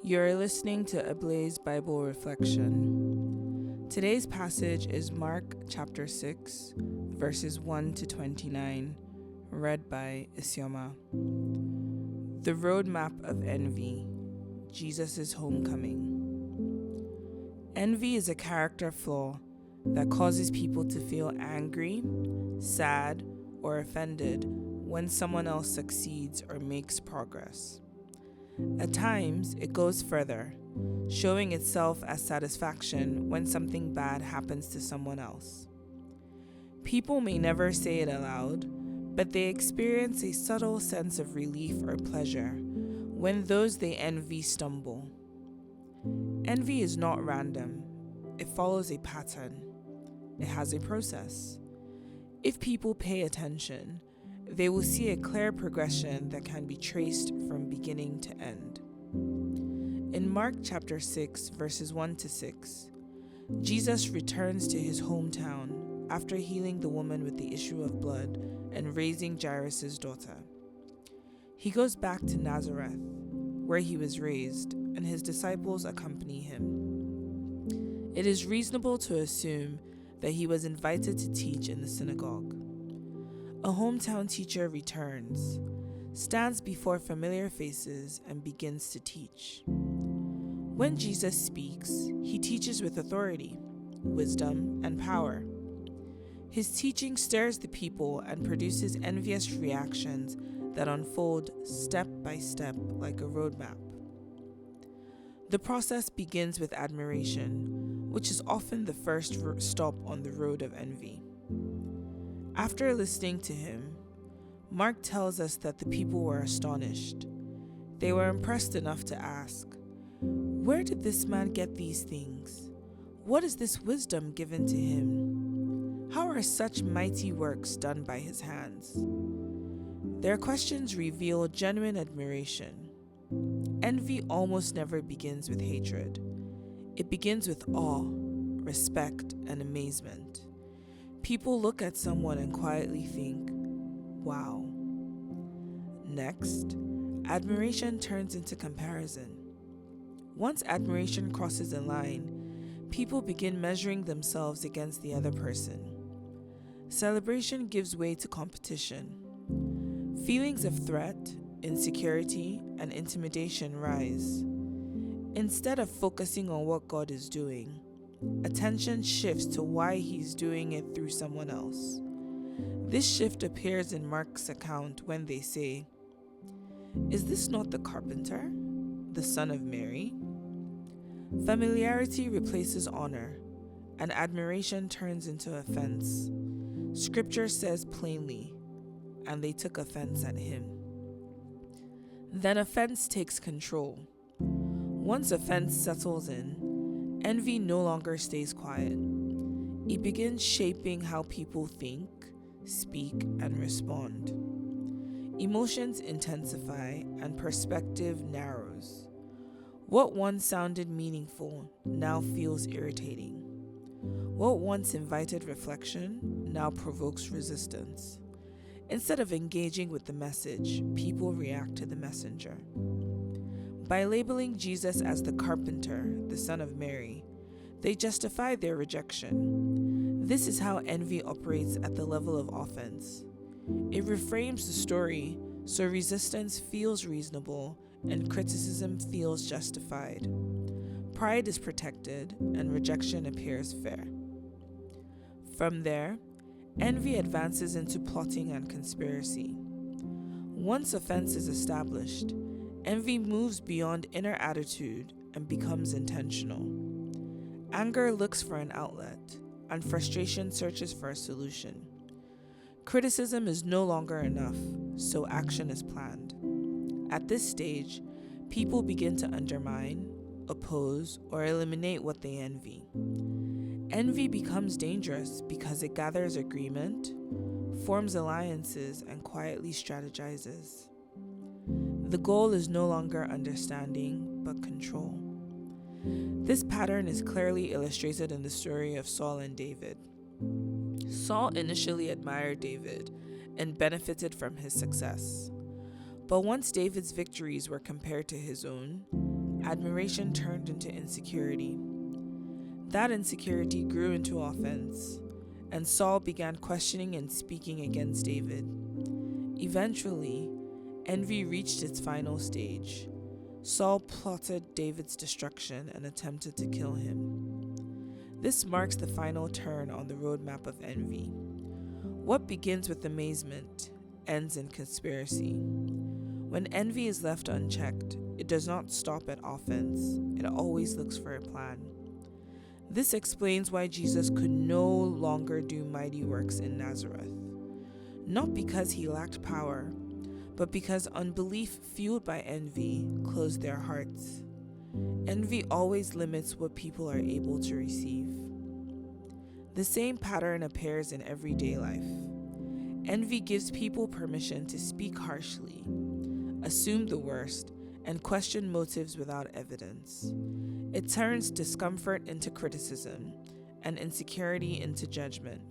You're listening to a Blaze Bible Reflection. Today's passage is Mark chapter 6, verses 1 to 29, read by Isioma. The Roadmap of Envy, Jesus' Homecoming. Envy is a character flaw that causes people to feel angry, sad, or offended when someone else succeeds or makes progress. At times, it goes further, showing itself as satisfaction when something bad happens to someone else. People may never say it aloud, but they experience a subtle sense of relief or pleasure when those they envy stumble. Envy is not random. It follows a pattern. It has a process. If people pay attention, they will see a clear progression that can be traced from beginning to end. In Mark chapter 6, verses 1 to 6, Jesus returns to his hometown after healing the woman with the issue of blood and raising Jairus' daughter. He goes back to Nazareth, where he was raised, and his disciples accompany him. It is reasonable to assume that he was invited to teach in the synagogue. A hometown teacher returns, stands before familiar faces, and begins to teach. When Jesus speaks, he teaches with authority, wisdom, and power. His teaching stirs the people and produces envious reactions that unfold step by step like a roadmap. The process begins with admiration, which is often the first stop on the road of envy. After listening to him, Mark tells us that the people were astonished. They were impressed enough to ask, "Where did this man get these things? What is this wisdom given to him? How are such mighty works done by his hands?" Their questions reveal genuine admiration. Envy almost never begins with hatred. It begins with awe, respect, and amazement. People look at someone and quietly think, "Wow." Next, admiration turns into comparison. Once admiration crosses a line, people begin measuring themselves against the other person. Celebration gives way to competition. Feelings of threat, insecurity, and intimidation rise. Instead of focusing on what God is doing, attention shifts to why he's doing it through someone else. This shift appears in Mark's account when they say, "Is this not the carpenter, the son of Mary?" Familiarity replaces honor, and admiration turns into offense. Scripture says plainly, "And they took offense at him." Then offense takes control. Once offense settles in, envy no longer stays quiet. It begins shaping how people think, speak, and respond. Emotions intensify and perspective narrows. What once sounded meaningful now feels irritating. What once invited reflection now provokes resistance. Instead of engaging with the message, people react to the messenger. By labeling Jesus as the carpenter, the son of Mary, they justify their rejection. This is how envy operates at the level of offense. It reframes the story so resistance feels reasonable and criticism feels justified. Pride is protected and rejection appears fair. From there, envy advances into plotting and conspiracy. Once offense is established, envy moves beyond inner attitude and becomes intentional. Anger looks for an outlet, and frustration searches for a solution. Criticism is no longer enough, so action is planned. At this stage, people begin to undermine, oppose, or eliminate what they envy. Envy becomes dangerous because it gathers agreement, forms alliances, and quietly strategizes. The goal is no longer understanding, but control. This pattern is clearly illustrated in the story of Saul and David. Saul initially admired David and benefited from his success. But once David's victories were compared to his own, admiration turned into insecurity. That insecurity grew into offense, and Saul began questioning and speaking against David. Eventually, envy reached its final stage. Saul plotted David's destruction and attempted to kill him. This marks the final turn on the roadmap of envy. What begins with amazement ends in conspiracy. When envy is left unchecked, it does not stop at offense, it always looks for a plan. This explains why Jesus could no longer do mighty works in Nazareth. Not because he lacked power, but because unbelief fueled by envy closed their hearts. Envy always limits what people are able to receive. The same pattern appears in everyday life. Envy gives people permission to speak harshly, assume the worst, and question motives without evidence. It turns discomfort into criticism and insecurity into judgment.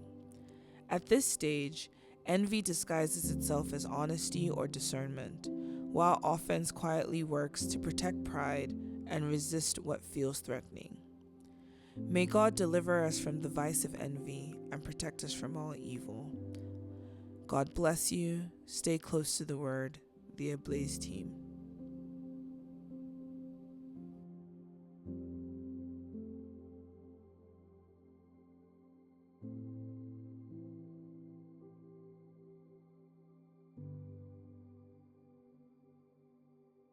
At this stage, envy disguises itself as honesty or discernment, while offense quietly works to protect pride and resist what feels threatening. May God deliver us from the vice of envy and protect us from all evil. God bless you. Stay close to the Word, the Ablaze team.